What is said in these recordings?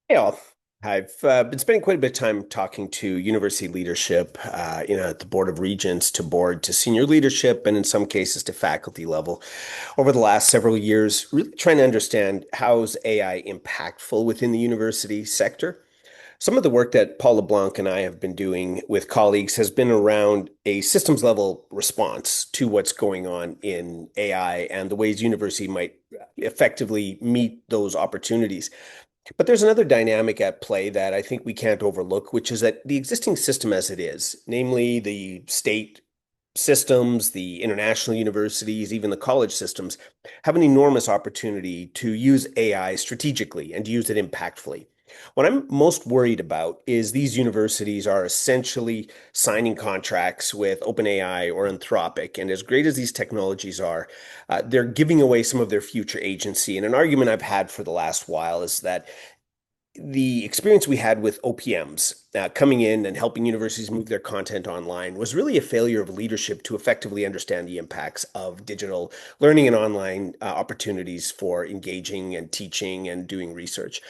Hey all. I've been spending quite a bit of time talking to university leadership, at the board of regents to board to senior leadership, and in some cases to faculty level over the last several years, really trying to understand how's AI impactful within the university sector. Some of the work that Paul LeBlanc and I have been doing with colleagues has been around a systems level response to what's going on in AI and the ways university might effectively meet those opportunities. But there's another dynamic at play that I think we can't overlook, which is that the existing system as it is, namely the state systems, the international universities, even the college systems, have an enormous opportunity to use AI strategically and to use it impactfully. What I'm most worried about is these universities are essentially signing contracts with OpenAI or Anthropic. And as great as these technologies are, they're giving away some of their future agency. And an argument I've had for the last while is that the experience we had with OPMs coming in and helping universities move their content online was really a failure of leadership to effectively understand the impacts of digital learning and online opportunities for engaging and teaching and doing research.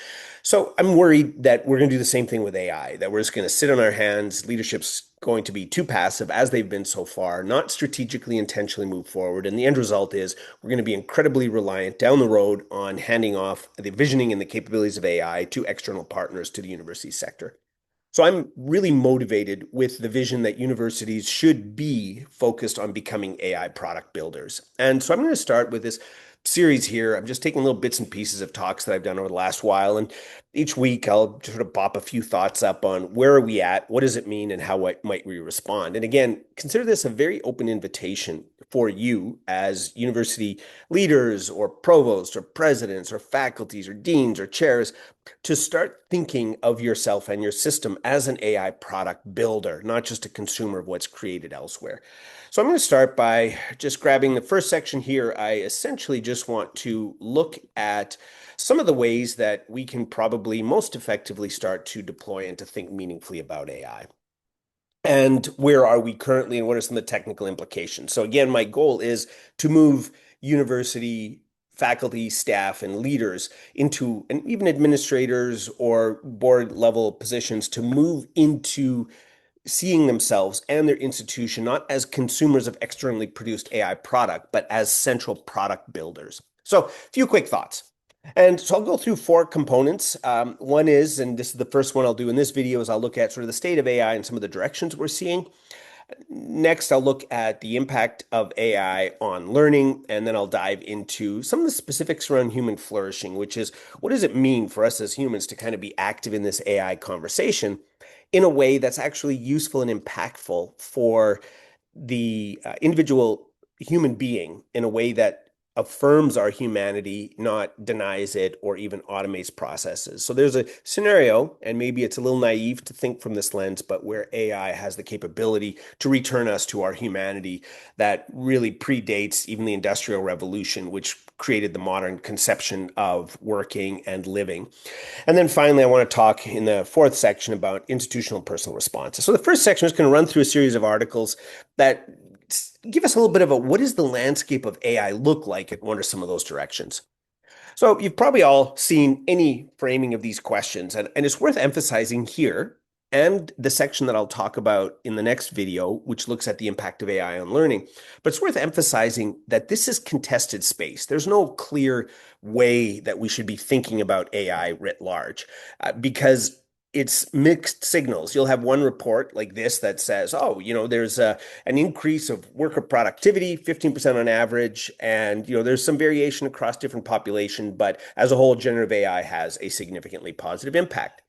So I'm worried that we're going to do the same thing with AI, that we're just going to sit on our hands. Leadership's going to be too passive as they've been so far, not strategically intentionally move forward. And the end result is we're going to be incredibly reliant down the road on handing off the visioning and the capabilities of AI to external partners to the university sector. So I'm really motivated with the vision that universities should be focused on becoming AI product builders. And so I'm going to start with this series here. I'm just taking little bits and pieces of talks that I've done over the last while. And each week I'll sort of pop a few thoughts up on where are we at, what does it mean, and how might we respond. And again, consider this a very open invitation for you as university leaders or provosts or presidents or faculties or deans or chairs to start thinking of yourself and your system as an AI product builder, not just a consumer of what's created elsewhere. So I'm going to start by just grabbing the first section here. I essentially just want to look at some of the ways that we can probably most effectively start to deploy and to think meaningfully about AI. And where are we currently, and what are some of the technical implications? So, again, my goal is to move university faculty, staff, and leaders into, and even administrators or board level positions to move into seeing themselves and their institution not as consumers of externally produced AI product, but as central product builders. So, a few quick thoughts. And so I'll go through four components. One is, and this is the first one I'll do in this video, is I'll look at sort of the state of AI and some of the directions we're seeing. Next, I'll look at the impact of AI on learning, and then I'll dive into some of the specifics around human flourishing, which is what does it mean for us as humans to kind of be active in this AI conversation in a way that's actually useful and impactful for the individual human being in a way that affirms our humanity, not denies it or even automates processes. So there's a scenario, and maybe it's a little naive to think from this lens, but where AI has the capability to return us to our humanity that really predates even the Industrial Revolution, which created the modern conception of working and living. And then finally, I want to talk in the fourth section about institutional and personal responses. So the first section is going to run through a series of articles that give us a little bit of a what does the landscape of AI look like and what are some of those directions? So you've probably all seen any framing of these questions, and it's worth emphasizing here and the section that I'll talk about in the next video, which looks at the impact of AI on learning. But it's worth emphasizing that this is contested space. There's no clear way that we should be thinking about AI writ large because it's mixed signals. You'll have one report like this that says, oh, there's an increase of worker productivity, 15% on average, and there's some variation across different population, but as a whole, generative AI has a significantly positive impact.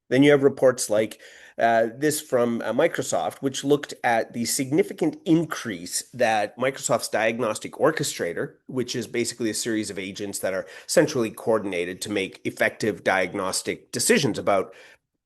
Then you have reports like this from Microsoft, which looked at the significant increase that Microsoft's Diagnostic Orchestrator, which is basically a series of agents that are centrally coordinated to make effective diagnostic decisions about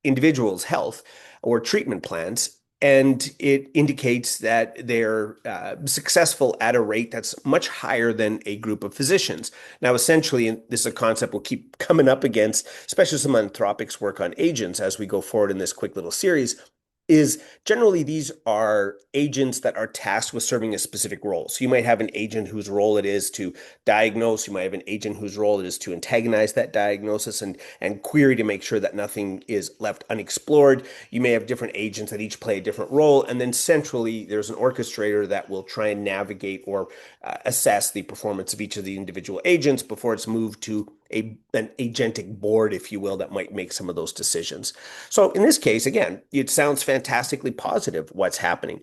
individuals' health or treatment plans. And it indicates that they're successful at a rate that's much higher than a group of physicians. Now, essentially, this is a concept we'll keep coming up against, especially some Anthropic's work on agents as we go forward in this quick little series. is generally these are agents that are tasked with serving a specific role. So you might have an agent whose role it is to diagnose, you might have an agent whose role it is to antagonize that diagnosis and query to make sure that nothing is left unexplored. You may have different agents that each play a different role, and then centrally there's an orchestrator that will try and navigate or assess the performance of each of the individual agents before it's moved to an agentic board, if you will, that might make some of those decisions. So in this case, again, it sounds fantastically positive what's happening.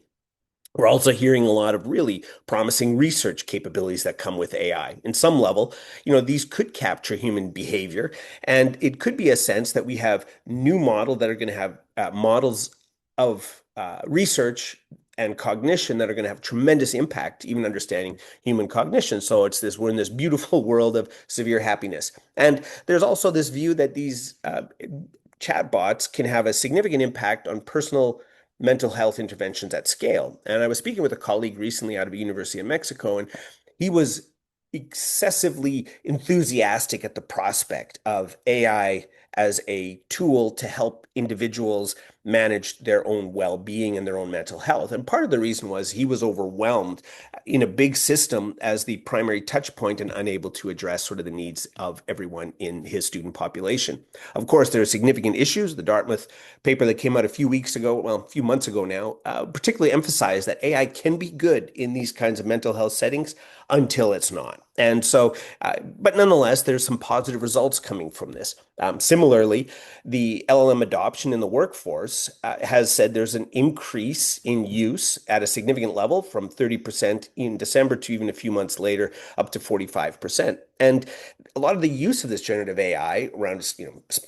We're also hearing a lot of really promising research capabilities that come with AI. In some level, these could capture human behavior, and it could be a sense that we have new model that are going to have models of research and cognition that are going to have tremendous impact, even understanding human cognition. So we're in this beautiful world of severe happiness. And there's also this view that these chatbots can have a significant impact on personal mental health interventions at scale. And I was speaking with a colleague recently out of a university in Mexico, and he was excessively enthusiastic at the prospect of AI as a tool to help individuals manage their own well-being and their own mental health. And part of the reason was he was overwhelmed in a big system as the primary touch point and unable to address sort of the needs of everyone in his student population. Of course, there are significant issues. The Dartmouth paper that came out a few weeks ago, well, a few months ago now, particularly emphasized that AI can be good in these kinds of mental health settings until it's not. And so, but nonetheless, there's some positive results coming from this. Similarly, the LLM adoption in the workforce has said there's an increase in use at a significant level from 30% in December to even a few months later up to 45%. And a lot of the use of this generative AI around,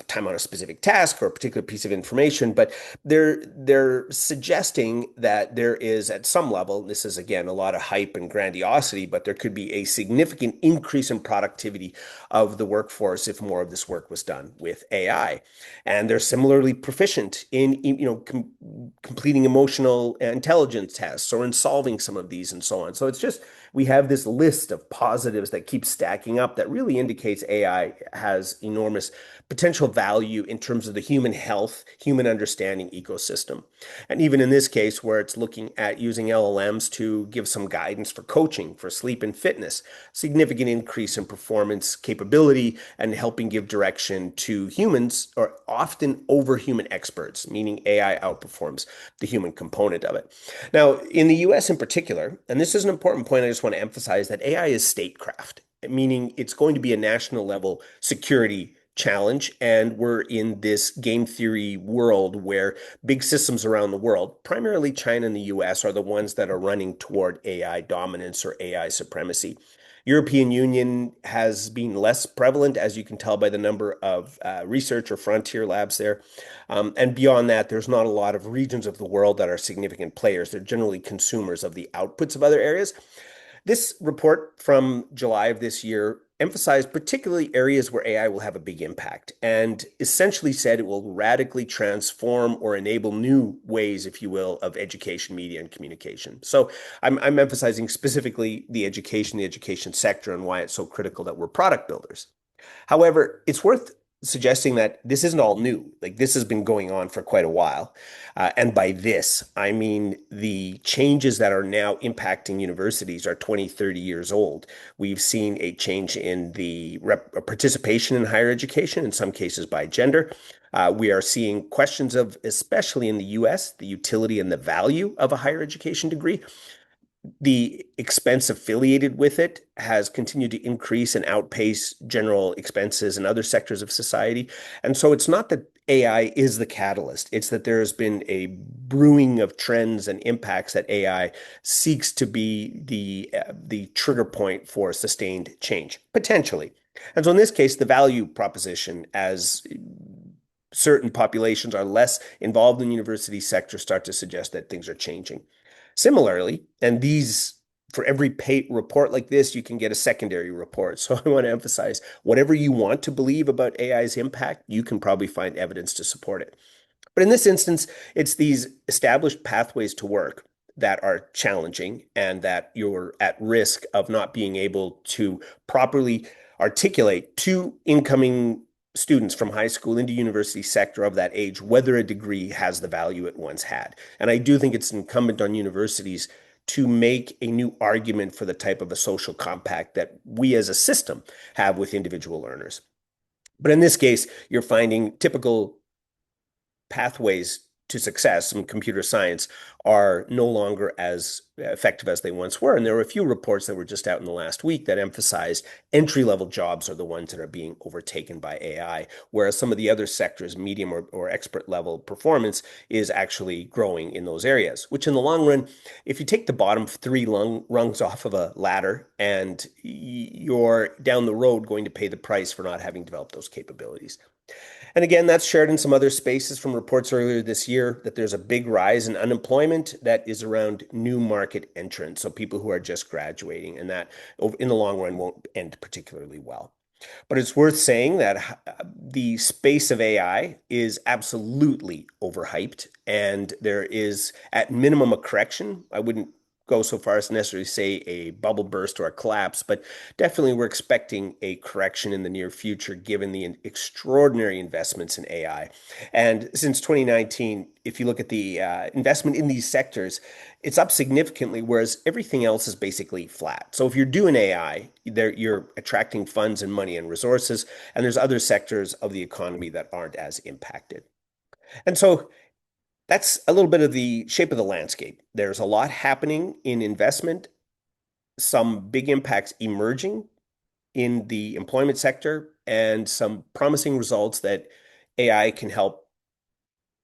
time on a specific task or a particular piece of information, but they're suggesting that there is at some level, this is again a lot of hype and grandiosity, but there could be a significant increase in productivity of the workforce if more of this work was done with AI. And they're similarly proficient in completing emotional intelligence tests or in solving some of these and so on. So it's just we have this list of positives that keep stacking up that really indicates AI has enormous potential value in terms of the human health, human understanding ecosystem. And even in this case, where it's looking at using LLMs to give some guidance for coaching, for sleep and fitness, significant increase in performance capability and helping give direction to humans or often over human experts, meaning AI outperforms the human component of it. Now, in the US in particular, and this is an important point, I just want to emphasize that AI is statecraft, meaning it's going to be a national level security challenge. And we're in this game theory world where big systems around the world, primarily China and the US, are the ones that are running toward AI dominance or AI supremacy. European Union has been less prevalent, as you can tell by the number of research or frontier labs there. And beyond that, there's not a lot of regions of the world that are significant players. They're generally consumers of the outputs of other areas. This report from July of this year emphasized particularly areas where AI will have a big impact and essentially said it will radically transform or enable new ways, if you will, of education, media, and communication. So I'm emphasizing specifically the education sector and why it's so critical that we're product builders. However, it's worth suggesting that this isn't all new. Like this has been going on for quite a while. And by this, I mean the changes that are now impacting universities are 20, 30 years old. We've seen a change in the participation in higher education, in some cases by gender. We are seeing questions of, especially in the US, the utility and the value of a higher education degree. The expense affiliated with it has continued to increase and outpace general expenses in other sectors of society. And so it's not that AI is the catalyst, it's that there has been a brewing of trends and impacts that AI seeks to be the trigger point for sustained change, potentially. And so in this case, the value proposition as certain populations are less involved in the university sector start to suggest that things are changing. Similarly, and these for every report like this, you can get a secondary report. So I want to emphasize whatever you want to believe about AI's impact, you can probably find evidence to support it. But in this instance, it's these established pathways to work that are challenging and that you're at risk of not being able to properly articulate to incoming students from high school into university sector of that age whether a degree has the value it once had. And I do think it's incumbent on universities to make a new argument for the type of a social compact that we as a system have with individual learners. But in this case, you're finding typical pathways to success in computer science are no longer as effective as they once were. And there were a few reports that were just out in the last week that emphasized entry-level jobs are the ones that are being overtaken by AI, whereas some of the other sectors, medium or expert level performance, is actually growing in those areas, which in the long run, if you take the bottom three rungs off of a ladder and you're down the road going to pay the price for not having developed those capabilities. And again, that's shared in some other spaces from reports earlier this year that there's a big rise in unemployment that is around new market entrants. So people who are just graduating, and that in the long run won't end particularly well. But it's worth saying that the space of AI is absolutely overhyped, and there is, at minimum, a correction. I wouldn't go so far as to necessarily say a bubble burst or a collapse, but definitely we're expecting a correction in the near future given the extraordinary investments in AI. And since 2019, if you look at the investment in these sectors, it's up significantly, whereas everything else is basically flat. So if you're doing AI, you're attracting funds and money and resources, and there's other sectors of the economy that aren't as impacted. And so that's a little bit of the shape of the landscape. There's a lot happening in investment, some big impacts emerging in the employment sector, and some promising results that AI can help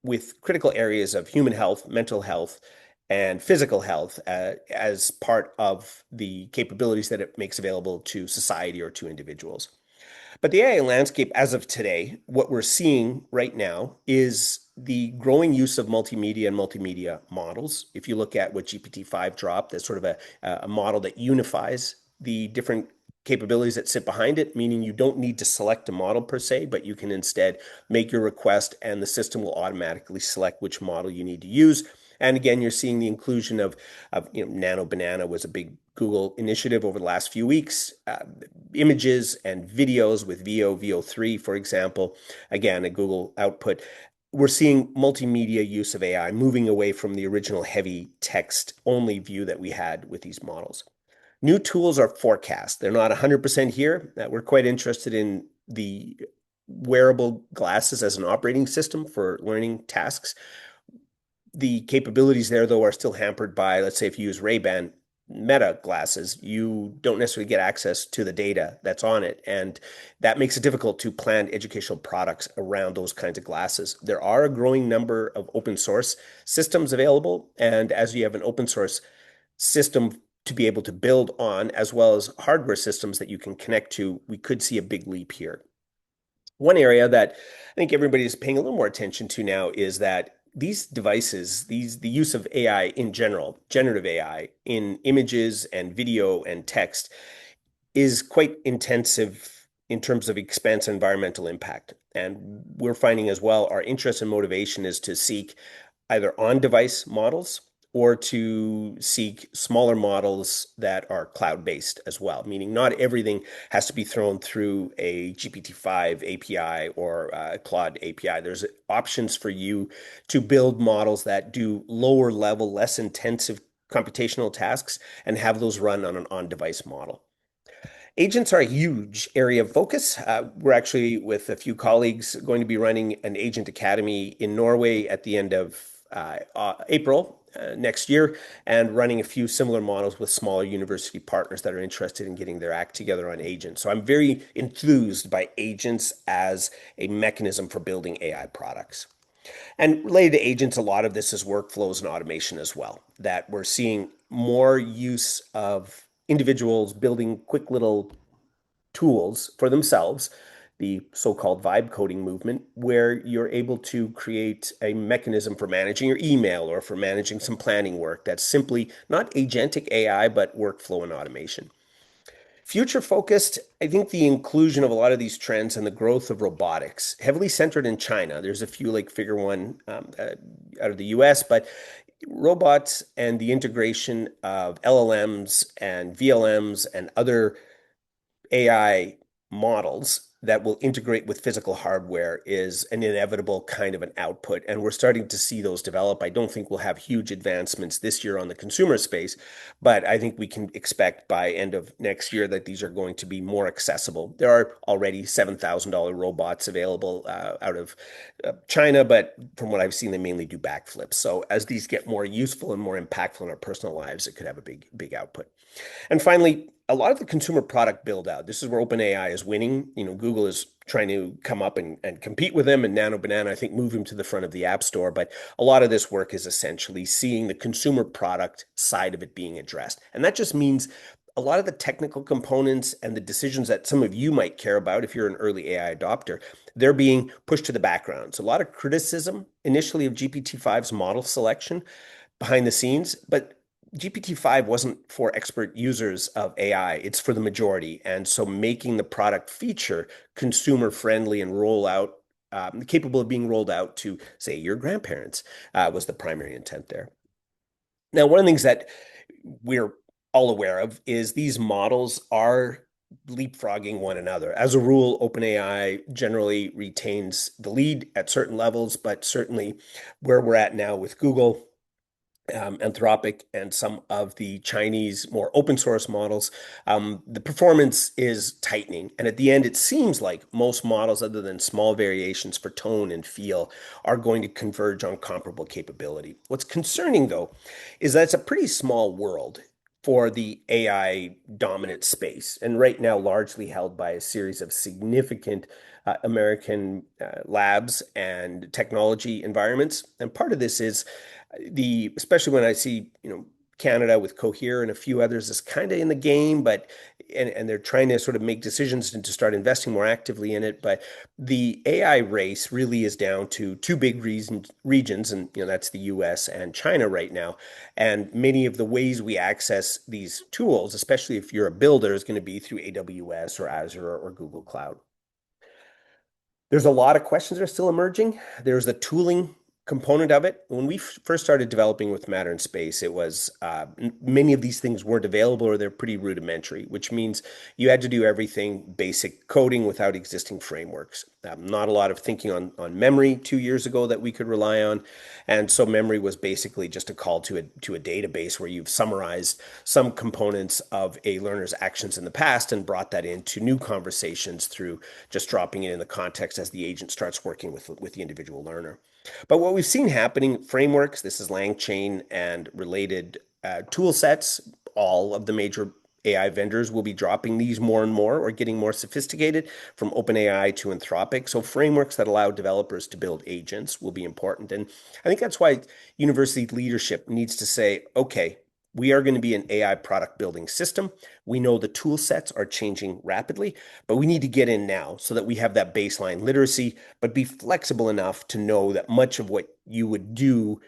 with critical areas of human health, mental health, and physical health as part of the capabilities that it makes available to society or to individuals. But the AI landscape, as of today, what we're seeing right now is the growing use of multimedia and multimedia models. If you look at what GPT-5 dropped, that's sort of a model that unifies the different capabilities that sit behind it, meaning you don't need to select a model per se, but you can instead make your request and the system will automatically select which model you need to use. And again, you're seeing the inclusion of Nano Banana was a big Google initiative over the last few weeks. Images and videos with VO3, for example, again, a Google output. We're seeing multimedia use of AI moving away from the original heavy text only view that we had with these models. New tools are forecast. They're not 100% here. We're quite interested in the wearable glasses as an operating system for learning tasks. The capabilities there, though, are still hampered by, let's say, if you use Ray-Ban Meta glasses, you don't necessarily get access to the data that's on it. And that makes it difficult to plan educational products around those kinds of glasses. There are a growing number of open source systems available. And as you have an open source system to be able to build on, as well as hardware systems that you can connect to, we could see a big leap here. One area that I think everybody is paying a little more attention to now is that these devices, the use of AI in general, generative AI in images and video and text is quite intensive in terms of expense and environmental impact. And we're finding as well our interest and motivation is to seek either on-device models or to seek smaller models that are cloud-based as well, meaning not everything has to be thrown through a GPT-5 API or a Claude API. There's options for you to build models that do lower level, less intensive computational tasks and have those run on an on-device model. Agents are a huge area of focus. We're actually, with a few colleagues, going to be running an agent academy in Norway at the end of April next year, and running a few similar models with smaller university partners that are interested in getting their act together on agents. So I'm very enthused by agents as a mechanism for building AI products. And related to agents, a lot of this is workflows and automation as well, that we're seeing more use of individuals building quick little tools for themselves, the so-called vibe coding movement, where you're able to create a mechanism for managing your email or for managing some planning work that's simply not agentic AI, but workflow and automation. Future focused, I think the inclusion of a lot of these trends and the growth of robotics, heavily centered in China. There's a few like Figure One out of the US, but robots and the integration of LLMs and VLMs and other AI models that will integrate with physical hardware is an inevitable kind of an output. And we're starting to see those develop. I don't think we'll have huge advancements this year on the consumer space, but I think we can expect by end of next year that these are going to be more accessible. There are already $7,000 robots available out of China, but from what I've seen, they mainly do backflips. So as these get more useful and more impactful in our personal lives, it could have a big output. And finally, a lot of the consumer product build out. This is where OpenAI is winning. Google is trying to come up and compete with them, and Nano Banana, I think, move him to the front of the App Store. But a lot of this work is essentially seeing the consumer product side of it being addressed. And that just means a lot of the technical components and the decisions that some of you might care about if you're an early AI adopter, they're being pushed to the background. So a lot of criticism initially of GPT-5's model selection behind the scenes, but GPT-5 wasn't for expert users of AI, it's for the majority. And so making the product feature consumer friendly and roll out, capable of being rolled out to, say, your grandparents, was the primary intent there. Now, one of the things that we're all aware of is these models are leapfrogging one another. As a rule, OpenAI generally retains the lead at certain levels, but certainly where we're at now with Google, Anthropic, and some of the Chinese more open source models, the performance is tightening. And at the end, it seems like most models, other than small variations for tone and feel, are going to converge on comparable capability. What's concerning, though, is that it's a pretty small world for the AI dominant space, and right now largely held by a series of significant American labs and technology environments. And part of this is especially when I see, Canada with Cohere and a few others is kind of in the game, but and they're trying to sort of make decisions and to start investing more actively in it. But the AI race really is down to two big regions, and that's the US and China right now. And many of the ways we access these tools, especially if you're a builder, is going to be through AWS or Azure or Google Cloud. There's a lot of questions that are still emerging. There's the tooling component of it. When we first started developing with Matter in Space, it was many of these things weren't available or they're pretty rudimentary, which means you had to do everything basic coding without existing frameworks. Not a lot of thinking on memory 2 years ago that we could rely on. And so memory was basically just a call to a database where you've summarized some components of a learner's actions in the past and brought that into new conversations through just dropping it in the context as the agent starts working with the individual learner. But what we've seen happening, frameworks, this is LangChain and related tool sets, all of the major AI vendors will be dropping these more and more or getting more sophisticated from OpenAI to Anthropic. So frameworks that allow developers to build agents will be important. And I think that's why university leadership needs to say, okay, we are going to be an AI product building system. We know the tool sets are changing rapidly, but we need to get in now so that we have that baseline literacy, but be flexible enough to know that much of what you would do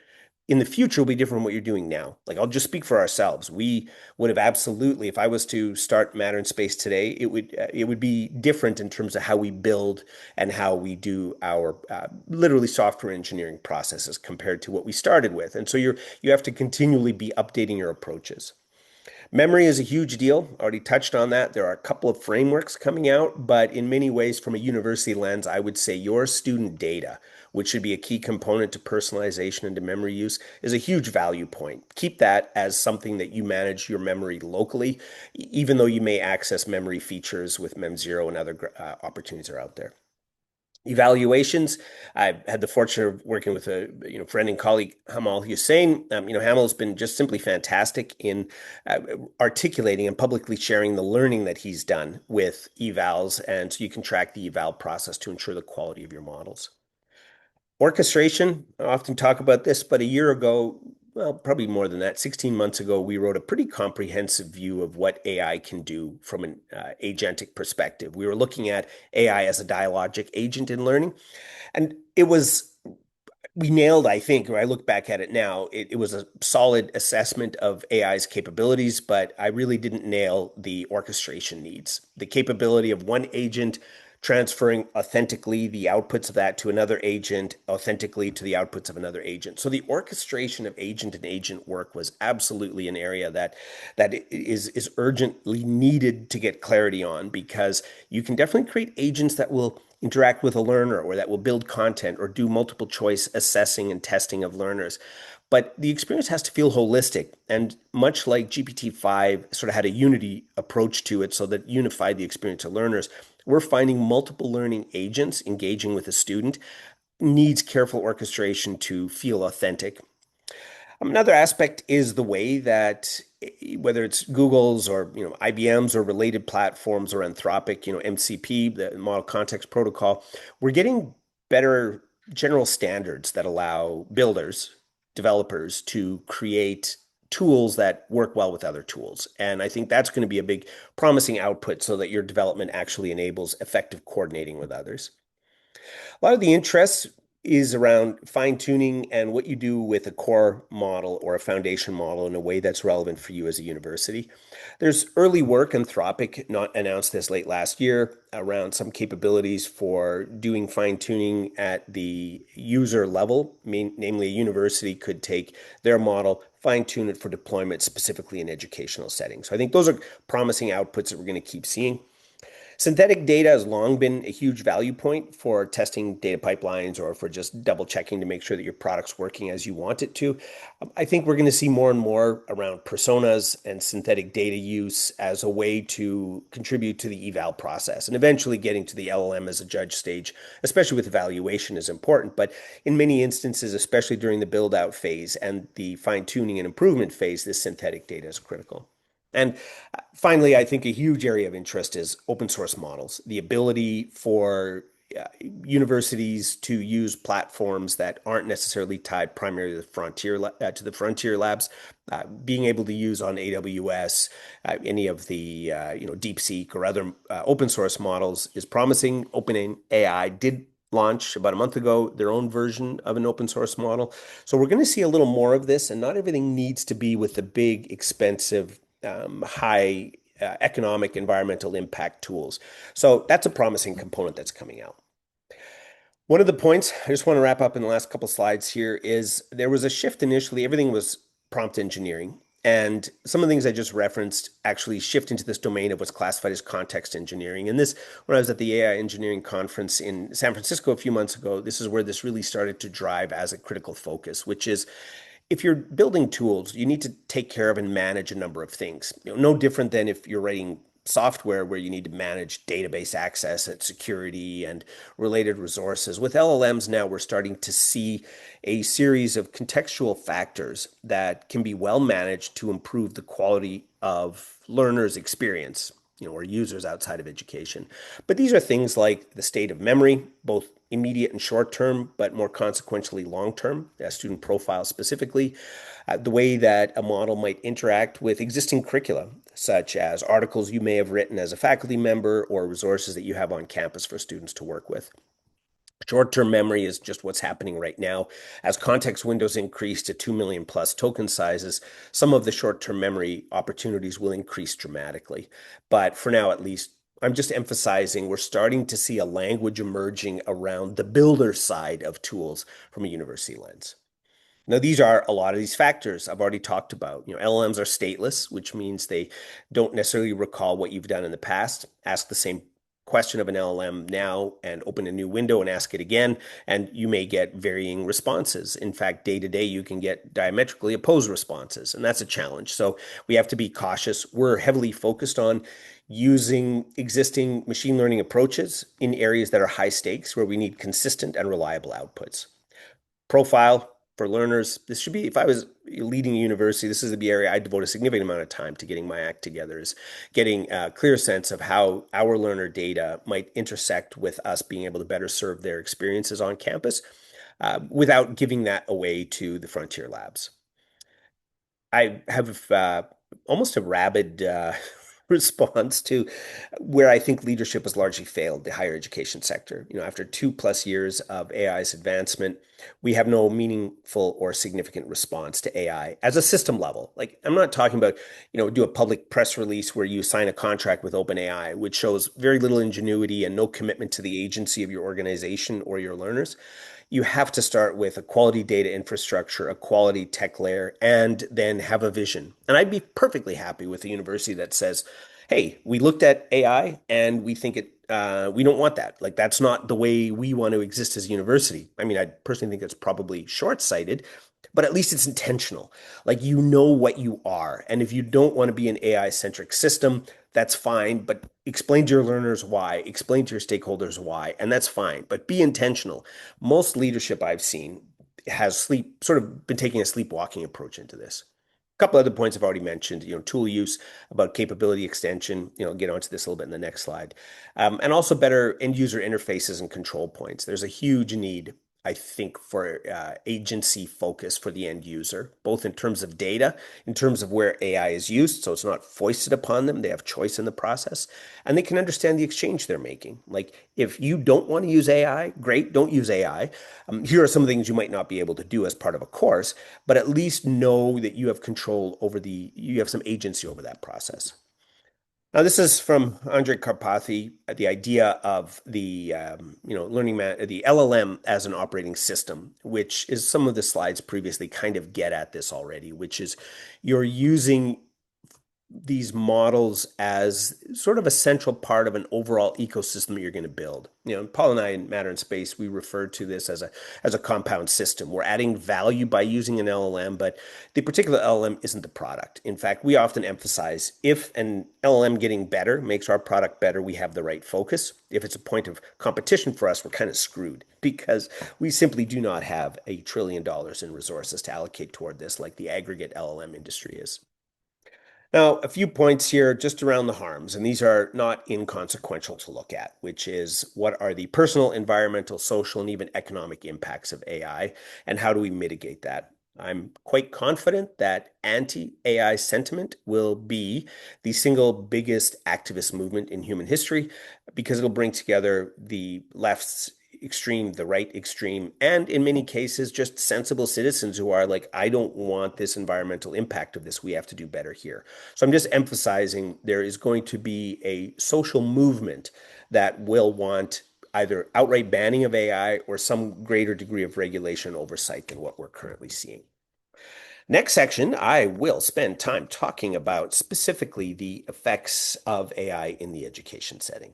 in the future will be different from what you're doing now. Like, I'll just speak for ourselves. We would have absolutely, if I was to start Matter in Space today, it would be different in terms of how we build and how we do our literally software engineering processes compared to what we started with. And so you have to continually be updating your approaches. Memory is a huge deal. Already touched on that. There are a couple of frameworks coming out, but in many ways, from a university lens, I would say your student data, which should be a key component to personalization and to memory use, is a huge value point. Keep that as something that you manage your memory locally, even though you may access memory features with MemZero and other opportunities are out there. Evaluations. I've had the fortune of working with a friend and colleague, Hamal Hussein. Hamal's been just simply fantastic in articulating and publicly sharing the learning that he's done with evals, and so you can track the eval process to ensure the quality of your models. Orchestration, I often talk about this, but a year ago, well, probably more than that, 16 months ago, we wrote a pretty comprehensive view of what AI can do from an agentic perspective. We were looking at AI as a dialogic agent in learning, and we nailed, I think, or I look back at it now, it was a solid assessment of AI's capabilities, but I really didn't nail the orchestration needs. The capability of one agent transferring authentically the outputs of that to another agent, authentically to the outputs of another agent. So the orchestration of agent and agent work was absolutely an area that is urgently needed to get clarity on, because you can definitely create agents that will interact with a learner or that will build content or do multiple choice assessing and testing of learners. But the experience has to feel holistic. And much like GPT-5 sort of had a unity approach to it, so that unified the experience of learners, we're finding multiple learning agents engaging with a student needs careful orchestration to feel authentic. Another aspect is the way that whether it's Google's or IBM's or related platforms or Anthropic, MCP, the Model Context Protocol, we're getting better general standards that allow builders, developers to create tools that work well with other tools. And I think that's going to be a big promising output so that your development actually enables effective coordinating with others. A lot of the interest is around fine tuning and what you do with a core model or a foundation model in a way that's relevant for you as a university. There's early work, Anthropic not announced this late last year, around some capabilities for doing fine tuning at the user level. Namely, a university could take their model, fine tune it for deployment specifically in educational settings. So I think those are promising outputs that we're going to keep seeing. Synthetic data has long been a huge value point for testing data pipelines or for just double checking to make sure that your product's working as you want it to. I think we're going to see more and more around personas and synthetic data use as a way to contribute to the eval process. And eventually getting to the LLM as a judge stage, especially with evaluation, is important. But in many instances, especially during the build out phase and the fine tuning and improvement phase, this synthetic data is critical. And finally, I think a huge area of interest is open source models, the ability for universities to use platforms that aren't necessarily tied primarily to the frontier labs, being able to use on AWS any of the DeepSeek or other open source models is promising. OpenAI did launch about a month ago their own version of an open source model. So we're going to see a little more of this, and not everything needs to be with the big, expensive, high economic environmental impact tools. So that's a promising component that's coming out. One of the points I just want to wrap up in the last couple slides here is there was a shift initially. Everything was prompt engineering. And some of the things I just referenced actually shift into this domain of what's classified as context engineering. And this, when I was at the AI engineering conference in San Francisco a few months ago, this is where this really started to drive as a critical focus, which is if you're building tools, you need to take care of and manage a number of things. No different than if you're writing software where you need to manage database access and security and related resources. With LLMs now, we're starting to see a series of contextual factors that can be well managed to improve the quality of learners' experience, or users outside of education. But these are things like the state of memory, both immediate and short term, but more consequentially long term, student profile specifically, the way that a model might interact with existing curricula, such as articles you may have written as a faculty member or resources that you have on campus for students to work with. Short-term memory is just what's happening right now. As context windows increase to 2 million plus token sizes, some of the short-term memory opportunities will increase dramatically. But for now, at least, I'm just emphasizing we're starting to see a language emerging around the builder side of tools from a university lens. Now, these are a lot of these factors I've already talked about. LLMs are stateless, which means they don't necessarily recall what you've done in the past. Ask the same question of an LLM now and open a new window and ask it again, and you may get varying responses. In fact, day to day, you can get diametrically opposed responses, and that's a challenge. So we have to be cautious. We're heavily focused on using existing machine learning approaches in areas that are high stakes, where we need consistent and reliable outputs. Profile for learners. This should be, if I was leading a university, this is the area I devote a significant amount of time to getting my act together, is getting a clear sense of how our learner data might intersect with us being able to better serve their experiences on campus without giving that away to the frontier labs. I have almost a rabid response to where I think leadership has largely failed the higher education sector. After 2+ years of AI's advancement, we have no meaningful or significant response to AI as a system level. Like, I'm not talking about, do a public press release where you sign a contract with OpenAI, which shows very little ingenuity and no commitment to the agency of your organization or your learners. You have to start with a quality data infrastructure, a quality tech layer, and then have a vision. And I'd be perfectly happy with a university that says, hey, we looked at AI and we think we don't want that. Like, that's not the way we want to exist as a university. I mean, I personally think it's probably short-sighted, but at least it's intentional. Like, you know what you are. And if you don't want to be an AI-centric system, that's fine, but explain to your learners why, explain to your stakeholders why, and that's fine. But be intentional. Most leadership I've seen has sort of been taking a sleepwalking approach into this. A couple other points I've already mentioned, tool use, about capability extension, get onto this a little bit in the next slide. And also better end user interfaces and control points. There's a huge need, I think, for agency focus for the end user, both in terms of data, in terms of where AI is used, so it's not foisted upon them. They have choice in the process, and they can understand the exchange they're making. Like, if you don't want to use AI, great, don't use AI. Here are some of the things you might not be able to do as part of a course, but at least know that you have control over you have some agency over that process. Now, this is from Andre Karpathy, the idea of the LLM as an operating system, which is some of the slides previously kind of get at this already, which is you're using these models as sort of a central part of an overall ecosystem that you're going to build. Paul and I in Matter and Space, we refer to this as a compound system. We're adding value by using an LLM, but the particular LLM isn't the product. In fact, we often emphasize if an LLM getting better makes our product better, we have the right focus. If it's a point of competition for us, we're kind of screwed because we simply do not have $1 trillion in resources to allocate toward this like the aggregate LLM industry is. Now, a few points here just around the harms, and these are not inconsequential to look at, which is what are the personal, environmental, social, and even economic impacts of AI, and how do we mitigate that? I'm quite confident that anti-AI sentiment will be the single biggest activist movement in human history because it'll bring together the left's extreme, the right extreme, and in many cases, just sensible citizens who are like, I don't want this environmental impact of this. We have to do better here. So I'm just emphasizing there is going to be a social movement that will want either outright banning of AI or some greater degree of regulation oversight than what we're currently seeing. Next section, I will spend time talking about specifically the effects of AI in the education setting.